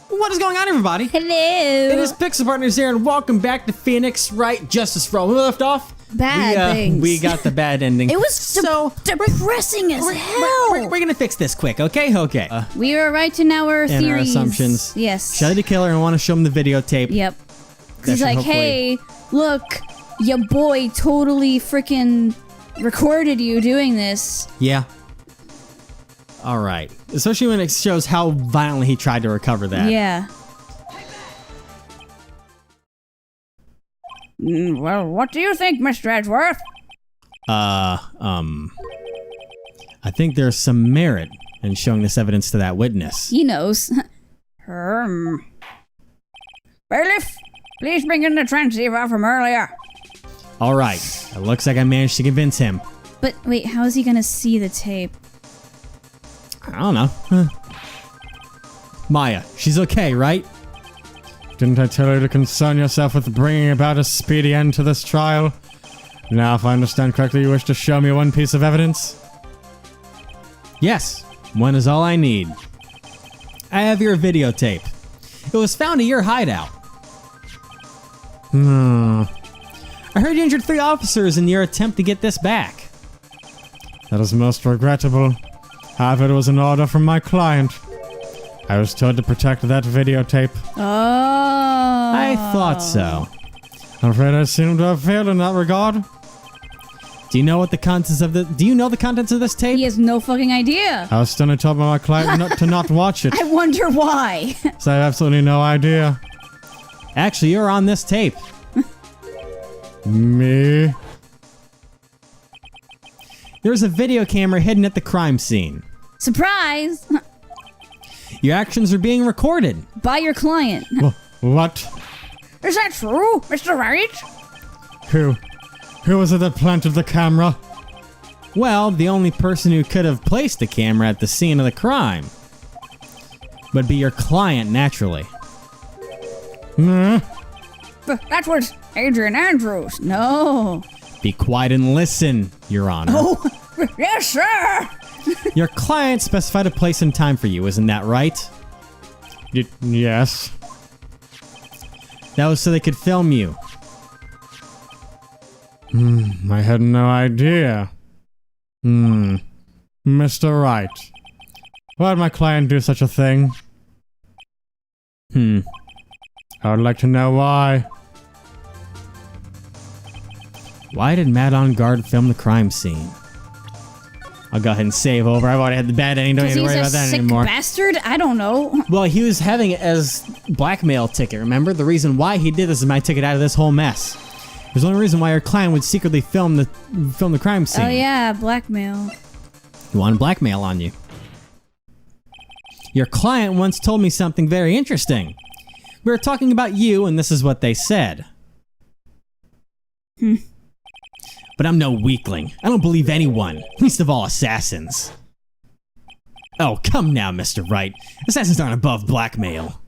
What is going on, everybody? Hello. It is Pixel Partners here, and welcome back to Phoenix Wright Justice for All. We left off. Bad things. We got the bad ending. It was so depressing as hell. We're gonna fix this quick, okay? Okay. We are right in our theories. And our assumptions. Yes. Shelly the Killer, and I want to show him the videotape. Yep. He's like, hey, look, your boy totally freaking recorded you doing this. Yeah. All right. Especially when it shows how violently he tried to recover that. Yeah. Well, what do you think, Mr. Edgeworth? I think there's some merit in showing this evidence to that witness. He knows. Bailiff, please bring in the transceiver from earlier. All right. It looks like I managed to convince him. But wait, how is he gonna see the tape? I don't know. Maya, she's okay, right? Didn't I tell you to concern yourself with bringing about a speedy end to this trial? Now, if I understand correctly, you wish to show me one piece of evidence? Yes, one is all I need. I have your videotape. It was found at your hideout. I heard you injured 3 officers in your attempt to get this back. That is most regrettable. However, it was an order from my client. I was told to protect that videotape. Oh. I thought so. I'm afraid I seem to have failed in that regard. Do you know what the contents of Do you know the contents of this tape? He has no fucking idea. I was sternly told by my client to not watch it. I wonder why. So I have absolutely no idea. Actually, you're on this tape. Me? There's a video camera hidden at the crime scene. Surprise! Your actions are being recorded. By your client. What? Is that true, Mr. Wright? Who was it that planted the camera? Well, the only person who could have placed the camera at the scene of the crime would be your client, naturally. That was Adrian Andrews. No. Be quiet and listen, Your Honor. Oh, yes, sir. Your client specified a place and time for you, isn't that right? Yes. That was so they could film you. I had no idea. Mr. Wright. Why would my client do such a thing? I would like to know why. Why did Matt on guard film the crime scene? I'll go ahead and save over. I've already had the bad ending. Don't need to worry about that anymore. He's a sick bastard? I don't know. Well, he was having it as blackmail ticket, remember? The reason why he did this is my ticket out of this whole mess. There's the only reason why your client would secretly film the crime scene. Oh yeah, blackmail. He wanted blackmail on you. Your client once told me something very interesting. We were talking about you, and this is what they said. But I'm no weakling. I don't believe anyone, least of all assassins. Oh, come now, Mr. Wright. Assassins aren't above blackmail.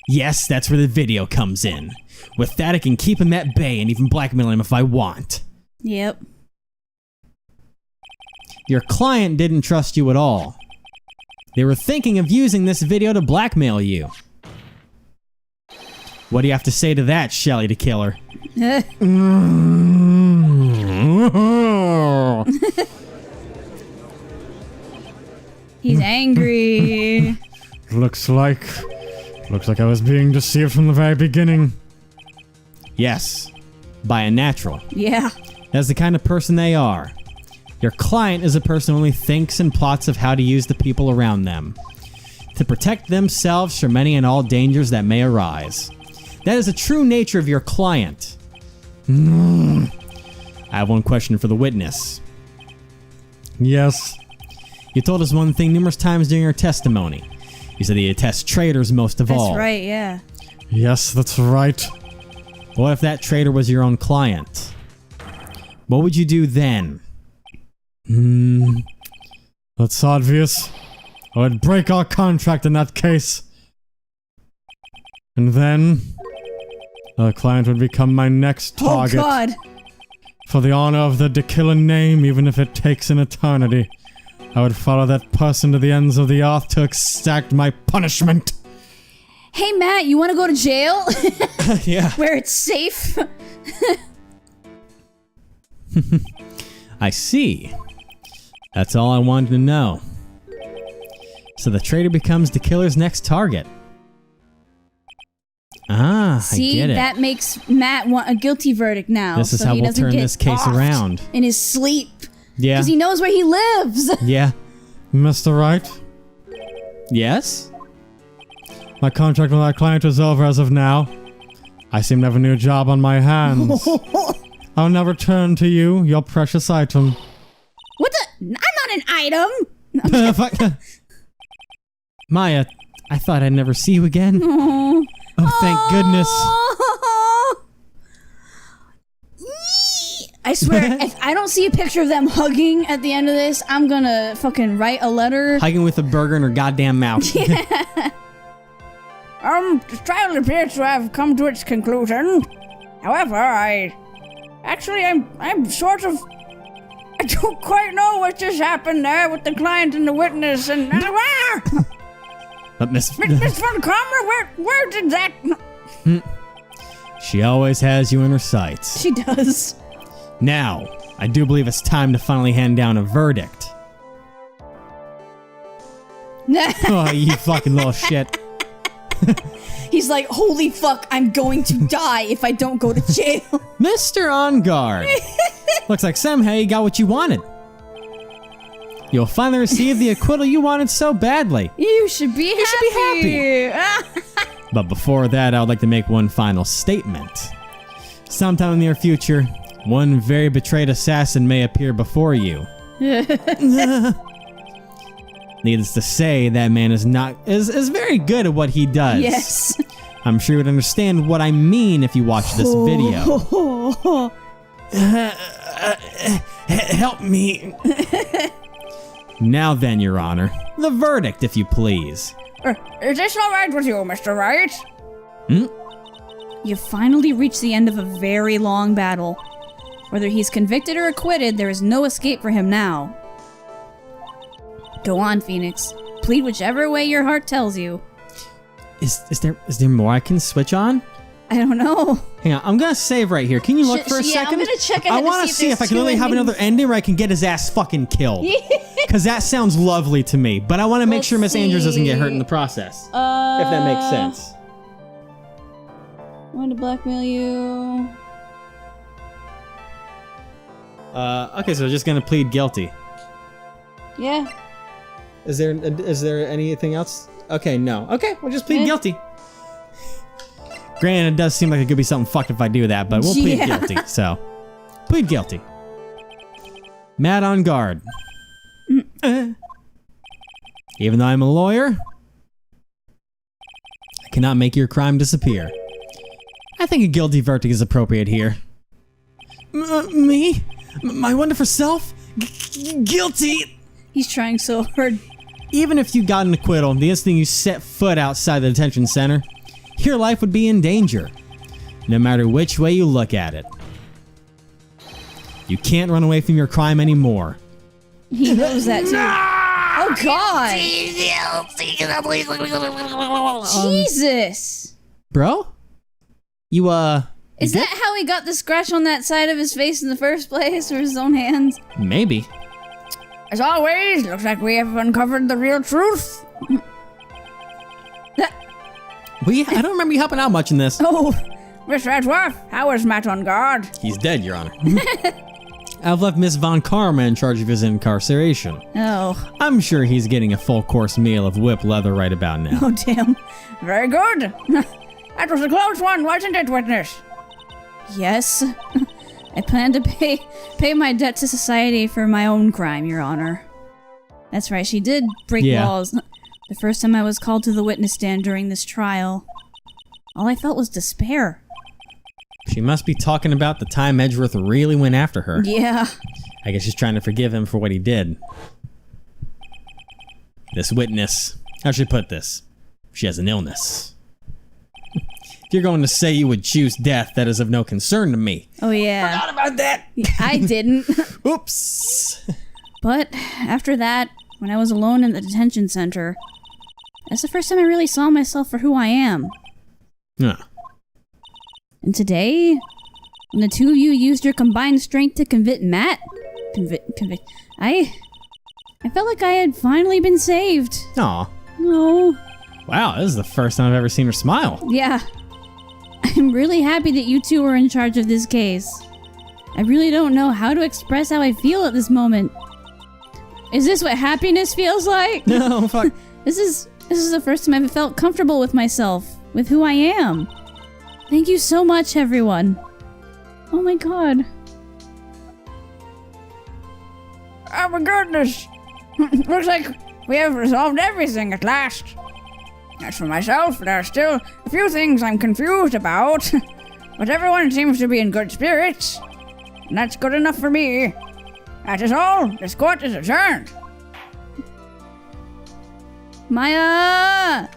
Yes, that's where the video comes in. With that, I can keep him at bay and even blackmail him if I want. Yep. Your client didn't trust you at all. They were thinking of using this video to blackmail you. What do you have to say to that, Shelly the Killer? He's angry. Looks like I was being deceived from the very beginning. Yes, by a natural. Yeah. That's the kind of person they are. Your client is a person who only thinks and plots of how to use the people around them to protect themselves from any and all dangers that may arise. That is the true nature of your client. I have one question for the witness. Yes. You told us one thing numerous times during your testimony. You said that you test traitors most of all. That's right, yeah. Yes, that's right. What if that traitor was your own client? What would you do then? That's obvious. I would break our contract in that case. And then the client would become my next target. Oh god. For the honor of the Dekillan name, even if it takes an eternity, I would follow that person to the ends of the earth to exact my punishment. Hey, Matt, you want to go to jail? Yeah. Where it's safe? I see. That's all I wanted to know. So the traitor becomes the killer's next target. I get it. That makes Matt want a guilty verdict now. This is how we'll turn this case around. In his sleep. Yeah. Because he knows where he lives. Yeah. Mr. Wright, Yes? my contract with our client is over as of now. I seem to have a new job on my hands. I'll now return to you your precious item. What the? I'm not an item. Fuck. Maya, I thought I'd never see you again. Aww. Oh, thank goodness. I swear, if I don't see a picture of them hugging at the end of this, I'm gonna fucking write a letter. Hugging with a burger in her goddamn mouth. Yeah. This trial appears to have come to its conclusion. However, I'm sort of... I don't quite know what just happened there with the client and the witness and... But Miss Von Karmer, where did that... She always has you in her sights. She does. Now, I do believe it's time to finally hand down a verdict. Oh, you fucking little shit. He's like, holy fuck, I'm going to die if I don't go to jail. Mr. On Guard. Looks like somehow you got what you wanted. You'll finally receive the acquittal you wanted so badly. You should be happy. But before that, I would like to make one final statement. Sometime in the near future, one very betrayed assassin may appear before you. Needless to say, that man is very good at what he does. Yes. I'm sure you would understand what I mean if you watch this video. Help me. Now then, Your Honor, the verdict, if you please. Is this all right with you, Mr. Wright? You finally reached the end of a very long battle. Whether he's convicted or acquitted, there is no escape for him now. Go on, Phoenix. Plead whichever way your heart tells you. Is there more I can switch on? I don't know. Hang on, I'm gonna save right here. Can you look for a second? I'm gonna check ahead I want to see if I can really have another ending where I can get his ass fucking killed. Because that sounds lovely to me. But I want to make sure Miss Andrews doesn't get hurt in the process. If that makes sense. I want to blackmail you. Okay, so just gonna plead guilty. Yeah. Is there anything else? Okay, no. Okay, we'll just plead guilty. Granted, it does seem like it could be something fucked if I do that, but we'll plead guilty, so. Plead guilty. Matt on guard. Even though I'm a lawyer, I cannot make your crime disappear. I think a guilty verdict is appropriate here. Me? My wonderful self? Guilty! He's trying so hard. Even if you got an acquittal, the instant you set foot outside the detention center, your life would be in danger, no matter which way you look at it. You can't run away from your crime anymore. He knows that too. Oh God! Jesus! Bro? You, Is that how he got the scratch on that side of his face in the first place, or his own hand? Maybe. As always, looks like we have uncovered the real truth. I don't remember you helping out much in this. Oh, Mr. Edgeworth, how is Matt on guard? He's dead, Your Honor. I've left Miss Von Karma in charge of his incarceration. oh, I'm sure he's getting a full course meal of whip leather right about now. oh damn. Very good. That was a close one, wasn't it, witness? Yes. I plan to pay my debt to society for my own crime, Your Honor. That's right, she did break laws. The first time I was called to the witness stand during this trial, all I felt was despair. She must be talking about the time Edgeworth really went after her. Yeah. I guess she's trying to forgive him for what he did. This witness, how should I put this? She has an illness. If you're going to say you would choose death, that is of no concern to me. Oh yeah. Forgot about that. I didn't. Oops. But after that, when I was alone in the detention center, That's the first time I really saw myself for who I am. Huh. And today, when the two of you used your combined strength to convict Matt, I felt like I had finally been saved. Aw. No. Wow, this is the first time I've ever seen her smile. Yeah. I'm really happy that you two were in charge of this case. I really don't know how to express how I feel at this moment. Is this what happiness feels like? No, fuck. This is the first time I've felt comfortable with myself, with who I am. Thank you so much, everyone. Oh my god. Oh my goodness. Looks like we have resolved everything at last. As for myself, there are still a few things I'm confused about. But everyone seems to be in good spirits. And that's good enough for me. That is all. This court is adjourned. Maya!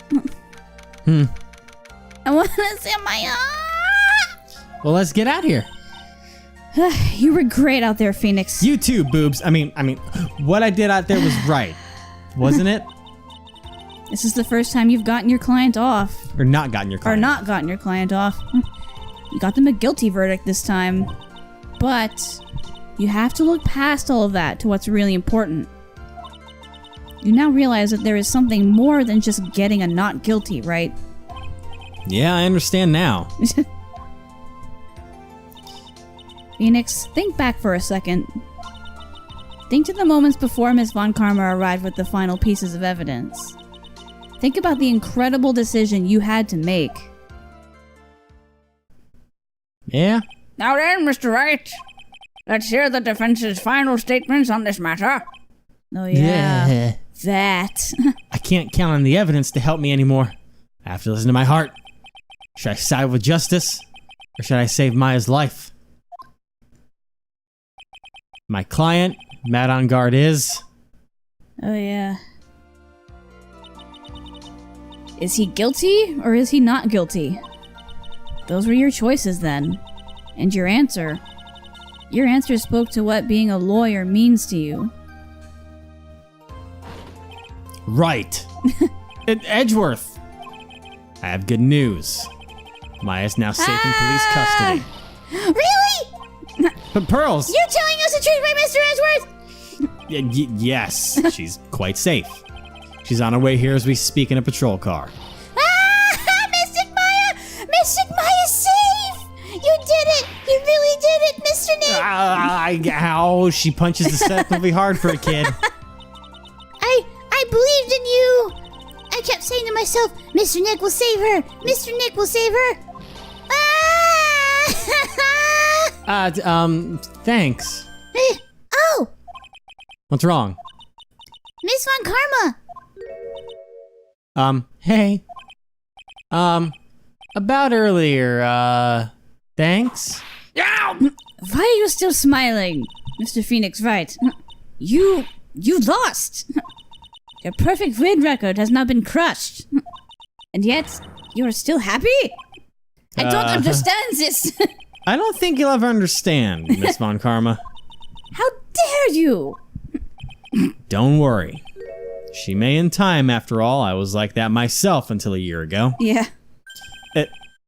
I want to see Maya! Well, let's get out of here. You were great out there, Phoenix. You too, boobs. I mean, what I did out there was right. Wasn't it? This is the first time you've gotten your client off. Or not gotten your client. Or not gotten your client off. You got them a guilty verdict this time. But you have to look past all of that to what's really important. You now realize that there is something more than just getting a not guilty, right? Yeah, I understand now. Phoenix, think back for a second. Think to the moments before Miss Von Karma arrived with the final pieces of evidence. Think about the incredible decision you had to make. Yeah? Now then, Mr. Wright. Let's hear the defense's final statements on this matter. Oh yeah. That. I can't count on the evidence to help me anymore. I have to listen to my heart. Should I side with justice? Or should I save Maya's life? My client, Matt on guard, is... Oh yeah. Is he guilty or is he not guilty? Those were your choices then. And your answer. Your answer spoke to what being a lawyer means to you. Right. Edgeworth. I have good news. Maya's now safe in police custody. Really? But Pearls! You're telling us the truth, right, Mr. Edgeworth? Yes, she's quite safe. She's on her way here as we speak in a patrol car. Mystic Maya! Mystic Maya's safe! You did it! You really did it, Mr. Nick! Ow, she punches deceptively hard for a kid. I believed in you! I kept saying to myself, Mr. Nick will save her! Mr. Nick will save her! Thanks. Oh! What's wrong? Miss Von Karma! Hey. About earlier, thanks? Why are you still smiling, Mr. Phoenix Wright? You lost! Your perfect win record has now been crushed. And yet, you are still happy? I don't understand this! I don't think you'll ever understand, Miss Von Karma. How dare you! Don't worry. She may in time, after all. I was like that myself until a year ago. Yeah.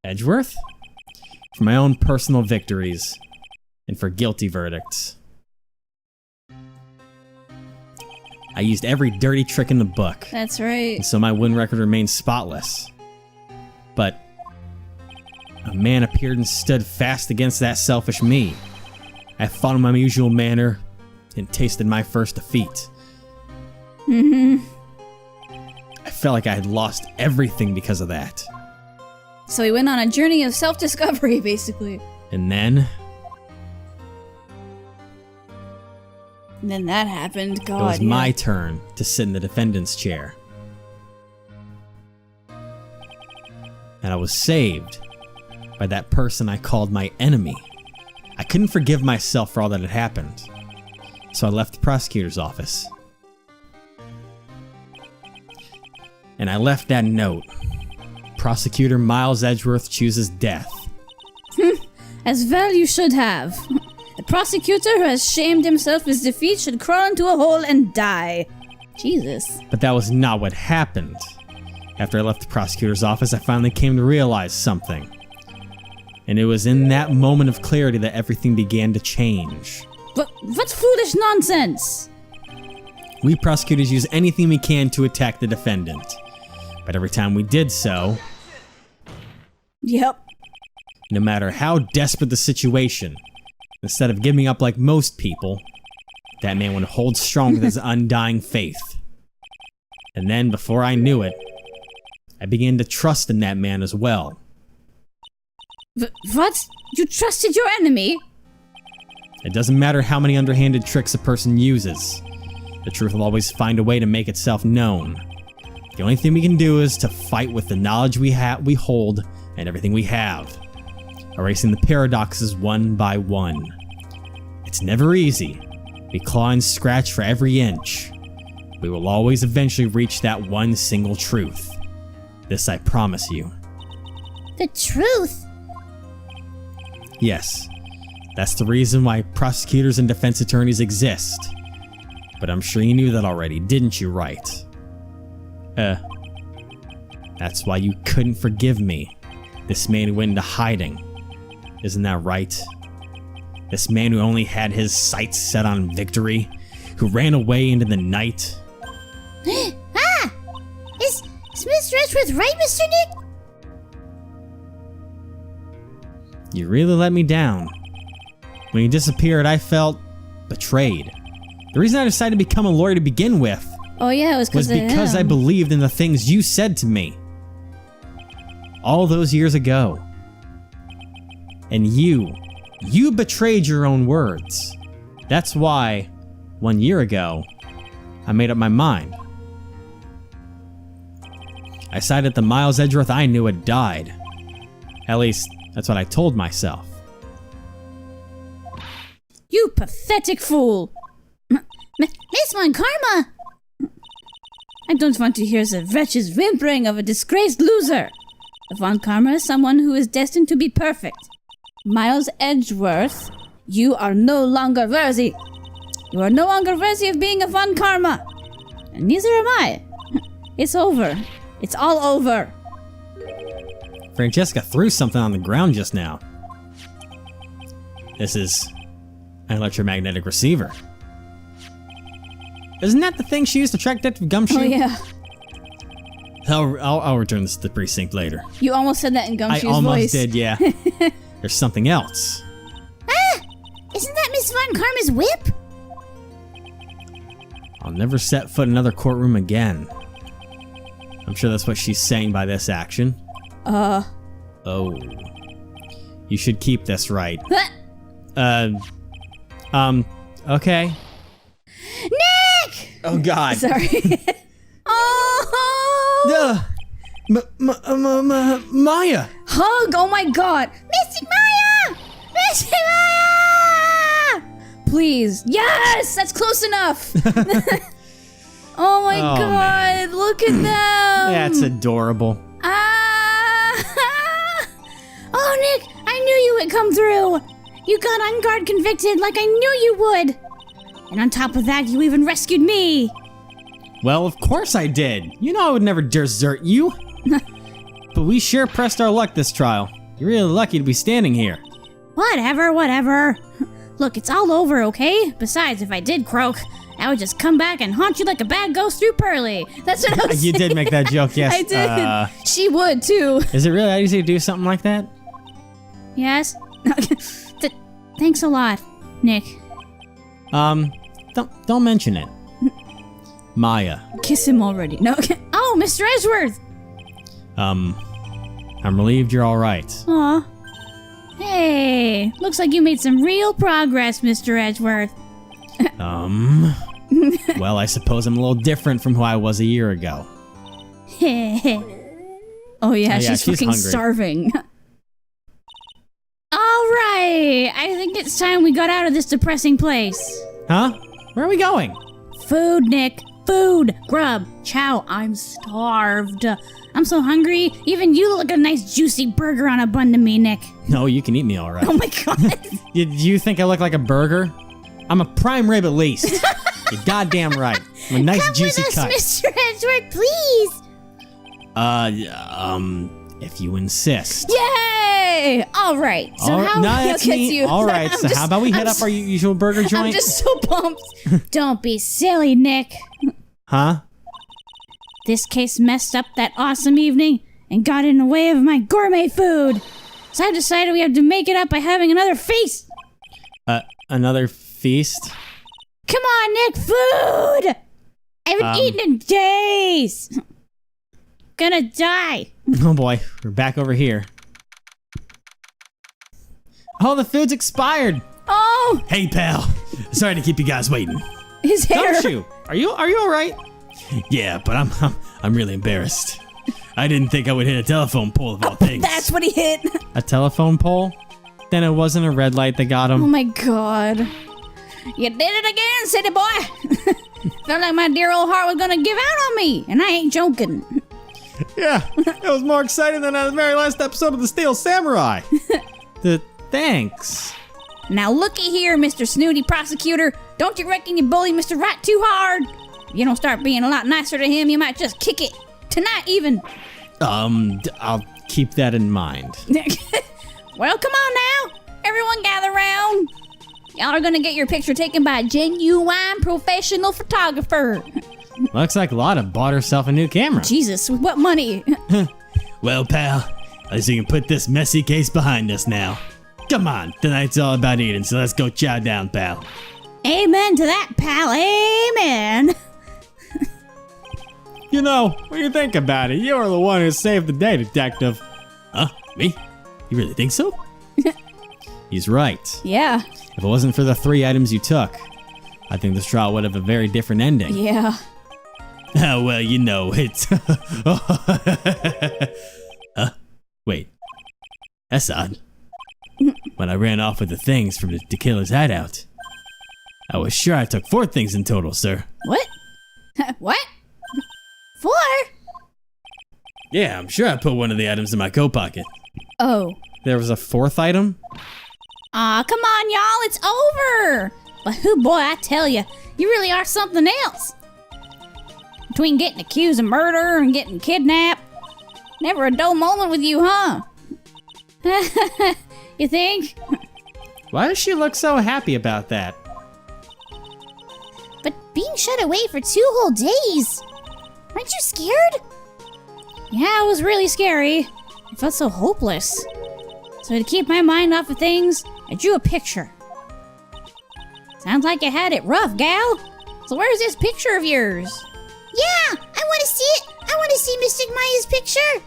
Edgeworth? For my own personal victories. And for guilty verdicts. I used every dirty trick in the book. That's right. And so my win record remains spotless. But a man appeared and stood fast against that selfish me. I fought in my usual manner and tasted my first defeat. I felt like I had lost everything because of that. So he went on a journey of self-discovery, basically. And then that happened. God, it was my turn to sit in the defendant's chair. And I was saved by that person I called my enemy. I couldn't forgive myself for all that had happened. So I left the prosecutor's office. And I left that note. Prosecutor Miles Edgeworth chooses death. As well you should have. The prosecutor who has shamed himself his defeat should crawl into a hole and die. Jesus. But that was not what happened. After I left the prosecutor's office, I finally came to realize something. And it was in that moment of clarity that everything began to change. But what's foolish nonsense? We prosecutors use anything we can to attack the defendant. But every time we did so, Yep. no matter how desperate the situation, instead of giving up like most people, that man would hold strong with his undying faith. And then, before I knew it, I began to trust in that man as well. What? You trusted your enemy? It doesn't matter how many underhanded tricks a person uses. The truth will always find a way to make itself known. The only thing we can do is to fight with the knowledge we hold and everything we have, erasing the paradoxes one by one. It's never easy. We claw and scratch for every inch. We will always eventually reach that one single truth. This I promise you. The truth? Yes, that's the reason why prosecutors and defense attorneys exist. But I'm sure you knew that already, didn't you, Wright? That's why you couldn't forgive me. This man who went into hiding. Isn't that right? This man who only had his sights set on victory, who ran away into the night. Is Mr. Edgeworth right, Mr. Nick? You really let me down. When you disappeared, I felt betrayed. The reason I decided to become a lawyer to begin with Oh yeah, it was because I believed in the things you said to me. All those years ago. And you betrayed your own words. That's why, 1 year ago, I made up my mind. I decided the Miles Edgeworth I knew had died. At least, that's what I told myself. You pathetic fool! Miss Von Karma! I don't want to hear the wretched whimpering of a disgraced loser. Von Karma is someone who is destined to be perfect. Miles Edgeworth, you are no longer worthy. You are no longer worthy of being a Von Karma. And neither am I. It's over. It's all over. Francesca threw something on the ground just now. This is an electromagnetic receiver. Isn't that the thing she used to track Detective Gumshoe? Oh yeah. I'll return this to the precinct later. You almost said that in Gumshoe's voice. I almost did, yeah. There's something else. Isn't that Miss Von Karma's whip? I'll never set foot in another courtroom again. I'm sure that's what she's saying by this action. Oh. You should keep this right. Okay. Nick! Oh, God. Sorry. Oh! Maya! Hug! Oh my God! Mystic Maya! Mystic Maya! Please. Yes! That's close enough! Oh my God! Man. Look at them! That's adorable. Oh, Nick! I knew you would come through! You got on guard convicted like I knew you would! And on top of that, you even rescued me! Well, of course I did. You know I would never desert you. But we sure pressed our luck this trial. You're really lucky to be standing here. Whatever. Look, it's all over, okay? Besides, if I did croak, I would just come back and haunt you like a bad ghost through Pearly. That's what I was saying. You did make that joke, yes. I did. She would, too. Is it really that easy to do something like that? Yes. Thanks a lot, Nick. Don't mention it. Maya. Kiss him already. No. Oh, Mr. Edgeworth. I'm relieved you're all right. Aw. Hey, looks like you made some real progress, Mr. Edgeworth. Well, I suppose I'm a little different from who I was a year ago. Oh yeah, she's fucking hungry. Starving. All right, I think it's time we got out of this depressing place. Huh? Where are we going? Food, Nick. Food. Grub. Chow. I'm starved. I'm so hungry. Even you look like a nice juicy burger on a bun to me, Nick. No, you can eat me all right. Oh my God. You think I look like a burger? I'm a prime rib at least. You're goddamn right. I'm a nice Come juicy with us, cut. Mr. Edgeworth, please. If you insist. Yay! All right. So how that's me. All right. So how about we hit up our usual burger joint? I'm just so pumped. Don't be silly, Nick. Huh? This case messed up that awesome evening and got in the way of my gourmet food. So I decided we have to make it up by having another feast. Another feast? Come on, Nick, food! I haven't eaten in days. Gonna die. Oh boy, we're back over here. Oh, the food's expired. Oh, Hey, pal. Sorry to keep you guys waiting. his hair. Gumshoe, are you all right? Yeah, but I'm really embarrassed. I didn't think I would hit a telephone pole of all things. That's what he hit. A telephone pole? Then it wasn't a red light that got Oh him. my god. You did it again, city boy. Felt like my dear old heart was gonna give out on me, and I ain't joking. Yeah, it was more exciting than the very last episode of The Steel Samurai. Thanks. Now looky here, Mr. Snooty Prosecutor. Don't you reckon you bully Mr. Wright too hard? If you don't start being a lot nicer to him, you might just kick it. Tonight even. I'll keep that in mind. Well, come on now. Everyone gather round. Y'all are gonna get your picture taken by a genuine professional photographer. Looks like Lotta bought herself a new camera. Jesus, with what money? Well, pal, at least we can put this messy case behind us now. Come on, tonight's all about eating, so let's go chow down, pal. Amen to that, pal. Amen. You know, when you think about it, you're the one who saved the day, detective. Huh? Me? You really think so? He's right. Yeah. If it wasn't for the 3 items you took, I think this trial would have a very different ending. Yeah. Oh, well, you know, it's... Wait. That's odd. When I ran off with the things from the killer's hideout, I was sure I took 4 things in total, sir. What? What? 4? Yeah, I'm sure I put one of the items in my coat pocket. Oh. There was a 4th item? Aw, come on, y'all. It's over. But who, boy, I tell you, you really are something else. Between getting accused of murder and getting kidnapped, never a dull moment with you, huh? You think? Why does she look so happy about that? But being shut away for 2 whole days. Aren't you scared? Yeah, it was really scary. I felt so hopeless. So to keep my mind off of things, I drew a picture. Sounds like you had it rough, gal. So where's this picture of yours? Yeah, I want to see it. I want to see Mystic Maya's picture.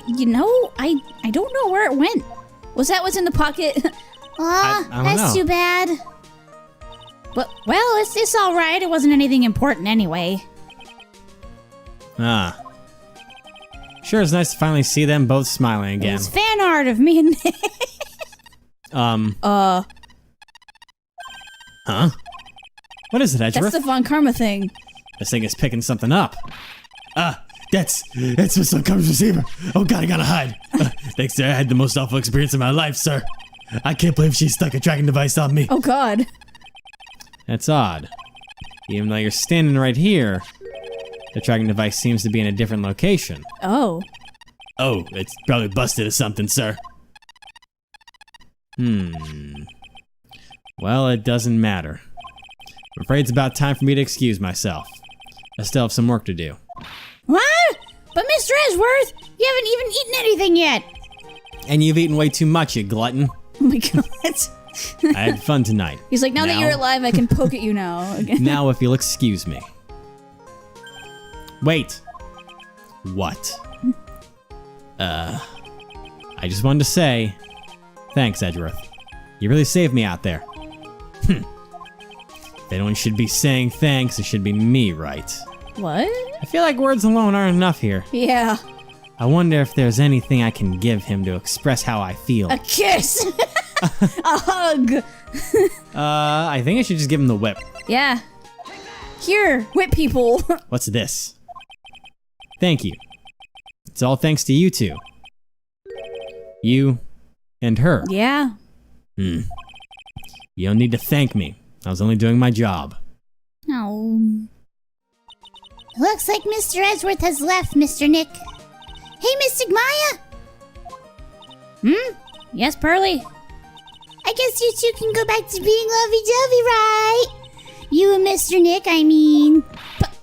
You know, I don't know where it went. Was that what's in the pocket? I don't That's know. too bad. But, well, it's all right. It wasn't anything important anyway. Ah. Sure, it's nice to finally see them both smiling again. It's fan art of me and Nick. Huh? What is it, Edgeworth? That's the Von Karma thing. This thing is picking something up. That's Mr. Uncomfortable receiver. Oh god, I gotta hide. Thanks, sir. I had the most awful experience of my life, sir. I can't believe she stuck a tracking device on me. Oh, God. That's odd. Even though you're standing right here, the tracking device seems to be in a different location. Oh. Oh, it's probably busted or something, sir. Well, it doesn't matter. I'm afraid it's about time for me to excuse myself. I still have some work to do. What? But Mr. Edgeworth, you haven't even eaten anything yet. And you've eaten way too much, you glutton. Oh my God. I had fun tonight. He's like, now that Now- you're alive, I can poke at you now. Again. Now, if you'll excuse me. Wait. What? I just wanted to say, thanks, Edgeworth. You really saved me out there. If anyone should be saying thanks, it should be me, right? What? I feel like words alone aren't enough here. Yeah. I wonder if there's anything I can give him to express how I feel. A kiss. A hug. I think I should just give him the whip. Yeah. Here, whip people. What's this? Thank you. It's all thanks to you two. You and her. Yeah. You don't need to thank me. I was only doing my job. Oh. Looks like Mr. Edgeworth has left, Mr. Nick. Hey, Mystic Maya! Yes, Pearly? I guess you two can go back to being lovey-dovey, right? You and Mr. Nick, I mean.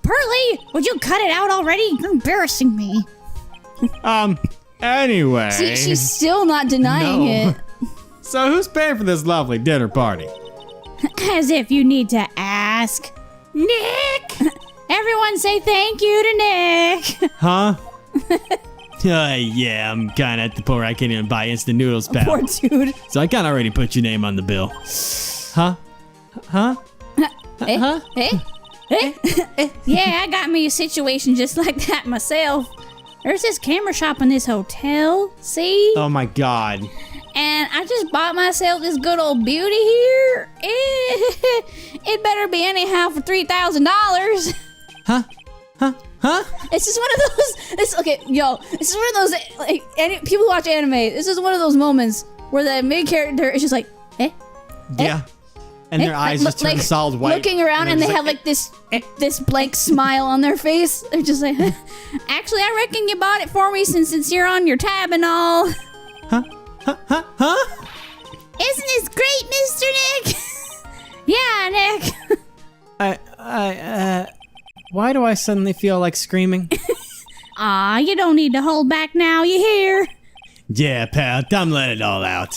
Pearly, would you cut it out already? You're embarrassing me. Anyway. She's still not denying it. So who's paying for this lovely dinner party? As if you need to ask. Nick! Everyone say thank you to Nick. Huh? Yeah, I'm kind of at the point where I can't even buy instant noodles, pal. Poor dude. So I kind of already put your name on the bill. Huh? Yeah, I got me a situation just like that myself. There's this camera shop in this hotel, see? Oh my god. And I just bought myself this good old beauty here. It better be anyhow for $3,000. Huh? It's just one of those. This is one of those like people who watch anime. This is one of those moments where the main character is just like, Yeah. And their eyes just turn solid white. looking around, and they have like this blank smile on their face. They're just like, actually, I reckon you bought it for me since you're on your tab and all. Isn't this great, Mr. Nick? Yeah, Nick. Why do I suddenly feel like screaming? Aw, you don't need to hold back now, you hear? Yeah, pal, time to let it all out.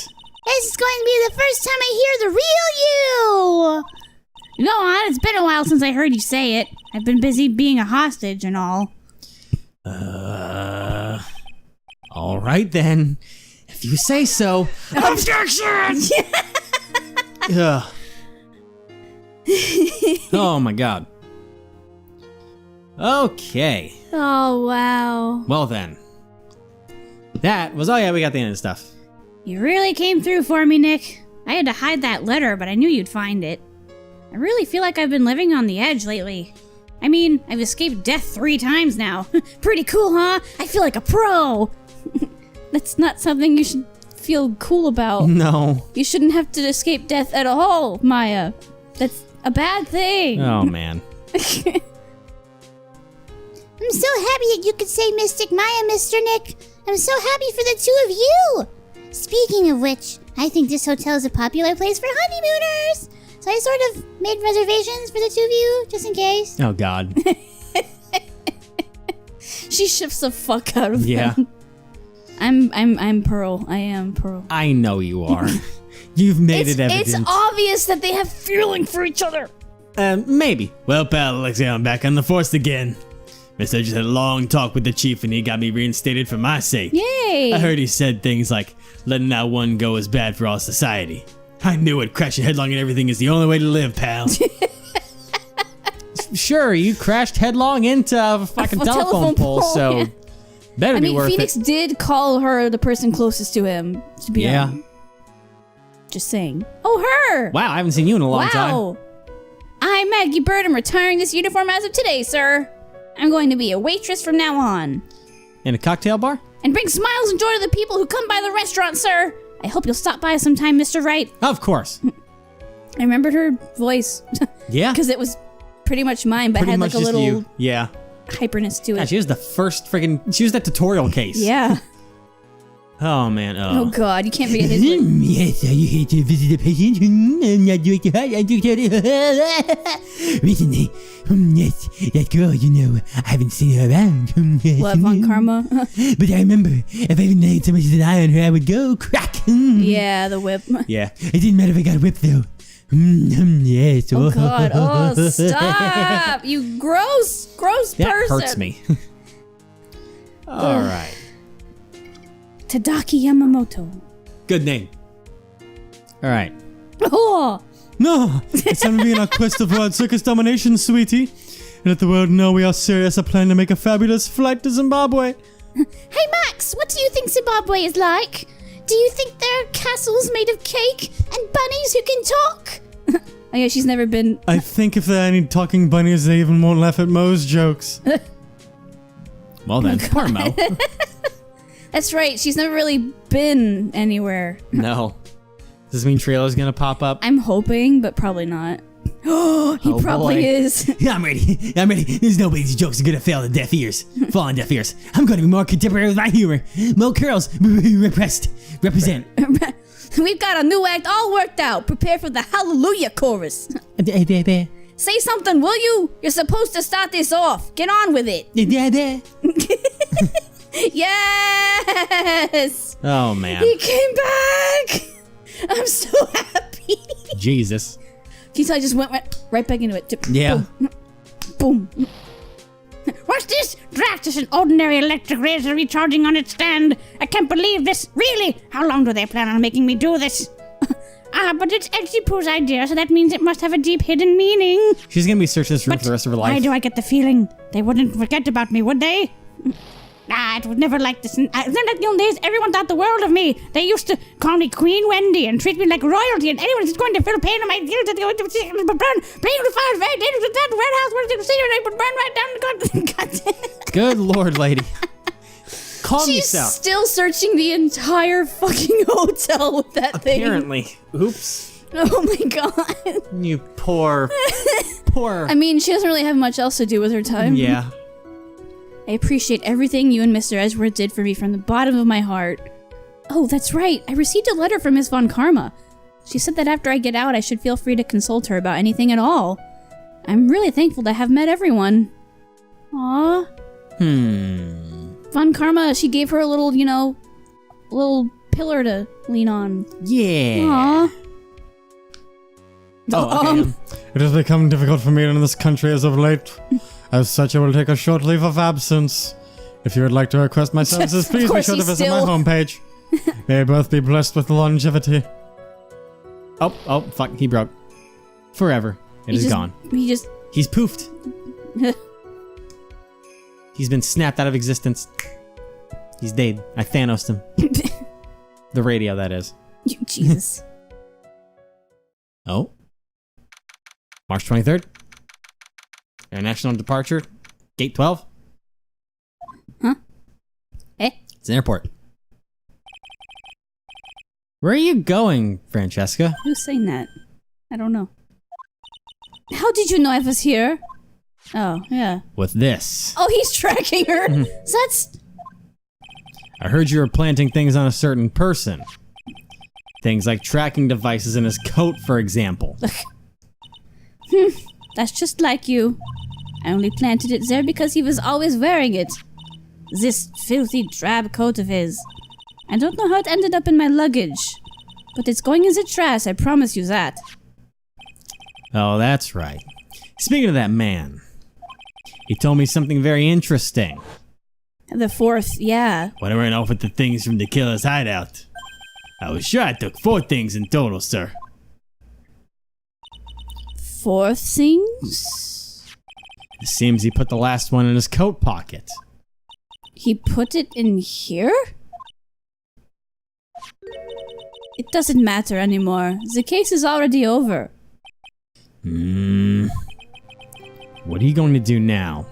This is going to be the first time I hear the real you. Go on, it's been a while since I heard you say it. I've been busy being a hostage and all. All right then. If you say so. Objection! Ugh. Oh my god. Okay. Oh, wow. Well then. That was, oh yeah, we got the end of the stuff. You really came through for me, Nick. I had to hide that letter, but I knew you'd find it. I really feel like I've been living on the edge lately. I mean, I've escaped death 3 times now. Pretty cool, huh? I feel like a pro. That's not something you should feel cool about. No. You shouldn't have to escape death at all, Maya. That's a bad thing. Oh man. I'm so happy that you could say Mystic Maya, Mr. Nick. I'm so happy for the two of you. Speaking of which, I think this hotel is a popular place for honeymooners. So I sort of made reservations for the two of you, just in case. Oh god. She shifts the fuck out of Yeah. him. I'm Pearl. I am Pearl. I know you are. You've made it evident. It's obvious that they have feeling for each other. Maybe. Well, pal, looks like I'm back on the force again. Mister just had a long talk with the chief and he got me reinstated for my sake. Yay! I heard he said things like, letting that one go is bad for all society. I knew it. Crashing headlong and everything is the only way to live, pal. Sure, you crashed headlong into a fucking telephone pole, so yeah. better be worth Phoenix it. did call her the person closest to him. To be Yeah. Just saying. Oh, her! Wow, I haven't seen you in a long time. Wow! I'm Maggie Bird. I'm retiring this uniform as of today, sir. I'm going to be a waitress from now on. In a cocktail bar? And bring smiles and joy to the people who come by the restaurant, sir. I hope you'll stop by sometime, Mr. Wright. Of course. I remembered her voice. Yeah. Because it was pretty much mine, but Pretty had much like a just little you. Yeah. hyperness to it. God, she was the first friggin'. She was that tutorial case. Yeah. Oh man. Oh god, you can't be at his Yes, are you here to visit a patient? I'm not doing it. I do recently. Yes, that girl, you know, I haven't seen her around. What, Von Karma? But I remember, if I even laid so much as an eye on her, I would go crack. Yeah, the whip. Yeah. It didn't matter if I got whipped, though. Yes. Oh god, oh stop! You gross That person. hurts me. All right. Tadaki Yamamoto. Good name. All right. Oh! No, it's time to be on our quest of world circus domination, sweetie. And let the world know we are serious and plan to make a fabulous flight to Zimbabwe. Hey, Max, what do you think Zimbabwe is like? Do you think there are castles made of cake and bunnies who can talk? Oh yeah, she's never been... I think if there are any talking bunnies, they even won't laugh at Mo's jokes. Well then, poor Mo. That's right, she's never really been anywhere. No. Does this mean Trailer's gonna pop up? I'm hoping, but probably not. He probably boy. is. I'm ready. There's no way these jokes are gonna fall on deaf ears. Fall on deaf ears. I'm gonna be more contemporary with my humor. Mo curls. Represent. We've got a new act all worked out. Prepare for the hallelujah chorus. Say something, will you? You're supposed to start this off. Get on with it. Yes! Oh, man. He came back! I'm so happy. Jesus. Can you tell I just went right back into it? Yeah. Boom. Boom. What's this? Drat, just an ordinary electric razor recharging on its stand. I can't believe this. Really? How long do they plan on making me do this? But it's Eggsy Poo's idea, so that means it must have a deep hidden meaning. She's gonna be searching this room But for the rest of her life. why do I get the feeling they wouldn't forget about me, would they? It was never like this. Then at the old days, everyone thought the world of me. They used to call me Queen Wendy and treat me like royalty, and anyone who's going to feel pain in my ears, they would burn. Playing with fire is very dangerous with that warehouse. What did you see? They would burn right down the God. Good lord, lady. Calm She's yourself. still searching the entire fucking hotel with that thing. Apparently. Oops. Oh my god. You poor. I mean, she doesn't really have much else to do with her time. Yeah. I appreciate everything you and Mr. Edgeworth did for me from the bottom of my heart. Oh, that's right. I received a letter from Miss Von Karma. She said that after I get out, I should feel free to consult her about anything at all. I'm really thankful to have met everyone. Aww. Von Karma, she gave her a little, little pillar to lean on. Yeah. Aww. Oh, okay. It has become difficult for me in this country as of late. As such, I will take a short leave of absence. If you would like to request my services, Of please be course sure to he's visit still- my homepage. May both be blessed with longevity. Oh, fuck. He broke. Forever. It is gone. He's poofed. He's been snapped out of existence. He's dead. I Thanos'd him. The radio, that is. Jesus. Oh. March 23rd. International departure. Gate 12. Huh? Eh? It's an airport. Where are you going, Francesca? Who's saying that? I don't know. How did you know I was here? Oh, yeah. With this. Oh, he's tracking her. So that's... I heard you were planting things on a certain person. Things like tracking devices in his coat, for example. That's just like you. I only planted it there because he was always wearing it. This filthy drab coat of his. I don't know how it ended up in my luggage. But it's going in the trash, I promise you that. Oh, that's right. Speaking of that man, he told me something very interesting. The fourth, yeah. When I ran off with the things from the killer's hideout, I was sure I took 4 things in total, sir. 4 things? It seems he put the last one in his coat pocket. He put it in here? It doesn't matter anymore. The case is already over. What are you going to do now?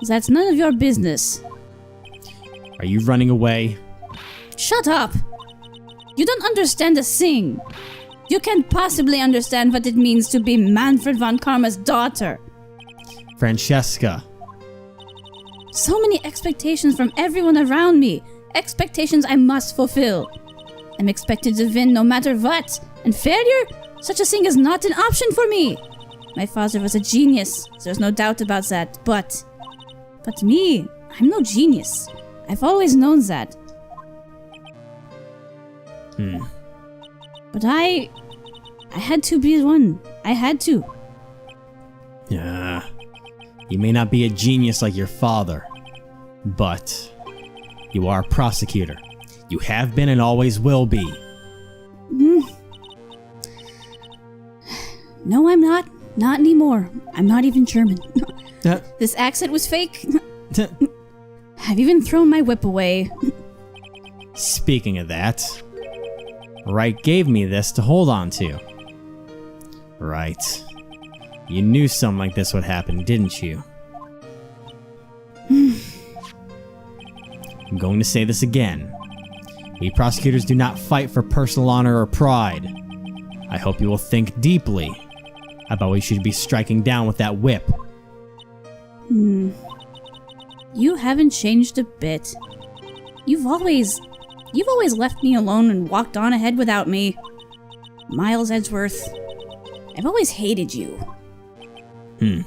That's none of your business. Are you running away? Shut up! You don't understand a thing. You can't possibly understand what it means to be Manfred von Karma's daughter. Francesca. So many expectations from everyone around me. Expectations I must fulfill. I'm expected to win no matter what. And failure? Such a thing is not an option for me. My father was a genius. There's no doubt about that. But me, I'm no genius. I've always known that. But I had to be one. I had to. You may not be a genius like your father, but you are a prosecutor. You have been and always will be. No, I'm not. Not anymore. I'm not even German. This accent was fake. I've even thrown my whip away. Speaking of that, Wright gave me this to hold on to. Right. You knew something like this would happen, didn't you? I'm going to say this again. We prosecutors do not fight for personal honor or pride. I hope you will think deeply about what you should be striking down with that whip. You haven't changed a bit. You've always left me alone and walked on ahead without me. Miles Edgeworth, I've always hated you. And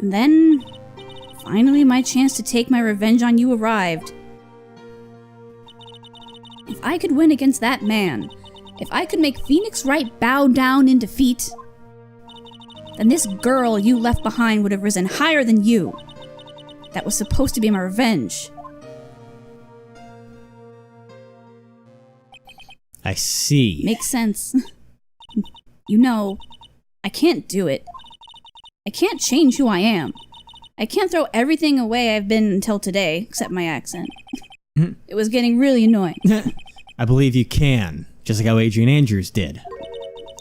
then, finally my chance to take my revenge on you arrived. If I could win against that man, if I could make Phoenix Wright bow down in defeat, then this girl you left behind would have risen higher than you. That was supposed to be my revenge. I see. Makes sense. You know, I can't do it. I can't change who I am. I can't throw everything away I've been until today, except my accent. It was getting really annoying. I believe you can, just like how Adrian Andrews did.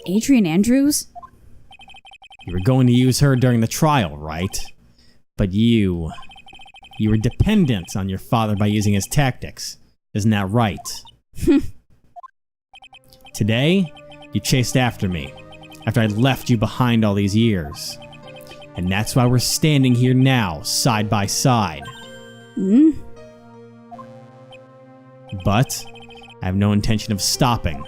Adrian Andrews? You were going to use her during the trial, right? But you were dependent on your father by using his tactics. Isn't that right? Today, you chased after me, after I left you behind all these years. And that's why we're standing here now, side by side. But I have no intention of stopping.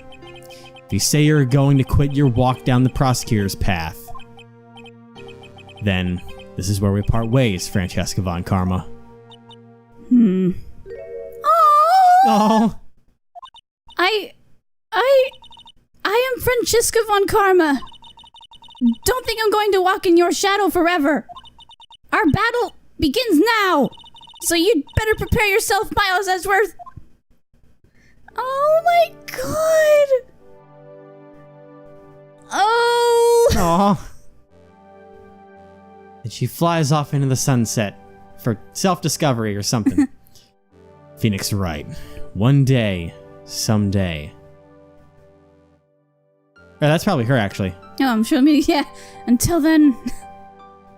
If you say you're going to quit your walk down the prosecutor's path, then this is where we part ways, Francesca von Karma. Oh. I am Francesca von Karma. Don't think I'm going to walk in your shadow forever. Our battle begins now. So you'd better prepare yourself, Miles Edgeworth. Oh my god. Oh. Aw. And she flies off into the sunset for self-discovery or something. Phoenix Wright. One day, someday. Oh, that's probably her, actually. Oh, I'm sure. Yeah. Until then,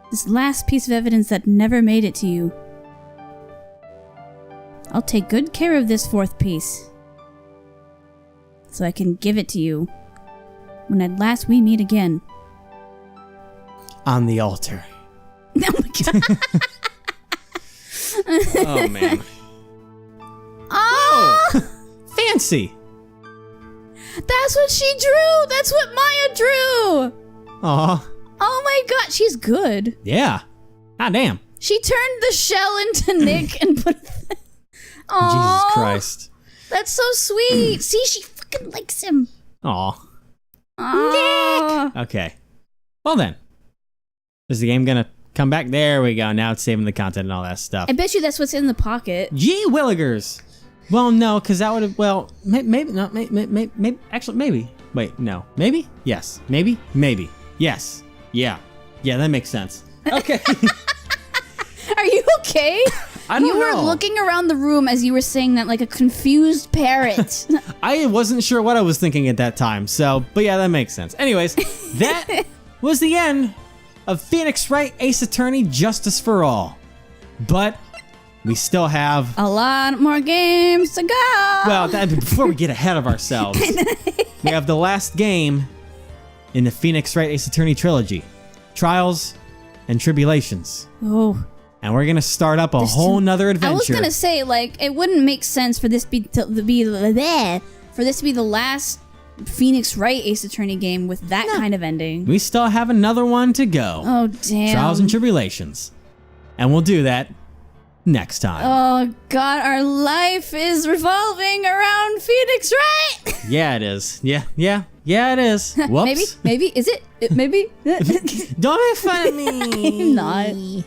this last piece of evidence that never made it to you. I'll take good care of this fourth piece, so I can give it to you when at last we meet again. On the altar. Oh my god. Oh, man. Oh! Fancy! That's what she drew! That's what Maya drew! Aw. Oh my god, she's good. Yeah. Ah, damn. She turned the shell into Nick and put it... Aww, Jesus Christ. That's so sweet. See, she fucking likes him. Aw. Nick! Okay. Well then. Is the game gonna come back? There we go. Now it's saving the content and all that stuff. I bet you that's what's in the pocket. Gee willigers! Well, no, because that would have... Well, maybe not. Maybe. Actually, maybe. Wait, no. Maybe? Yes. Maybe? Maybe. Yes. Yeah. Yeah, that makes sense. Okay. Are you okay? I don't know. You were looking around the room as you were saying that like a confused parrot. I wasn't sure what I was thinking at that time, so... But yeah, that makes sense. Anyways, that was the end of Phoenix Wright Ace Attorney Justice for All. But... we still have... a lot more games to go. Well, before we get ahead of ourselves, we have the last game in the Phoenix Wright Ace Attorney trilogy. Trials and Tribulations. Oh. And we're going to start up a whole nother adventure. I was going to say, like, it wouldn't make sense for this to be the last Phoenix Wright Ace Attorney game with that kind of ending. We still have another one to go. Oh, damn. Trials and Tribulations. And we'll do that next time. Oh, God, our life is revolving around Phoenix Wright. Yeah, it is. Yeah, it is. Whoops. Maybe. Is it? Maybe. Don't be funny. I'm not.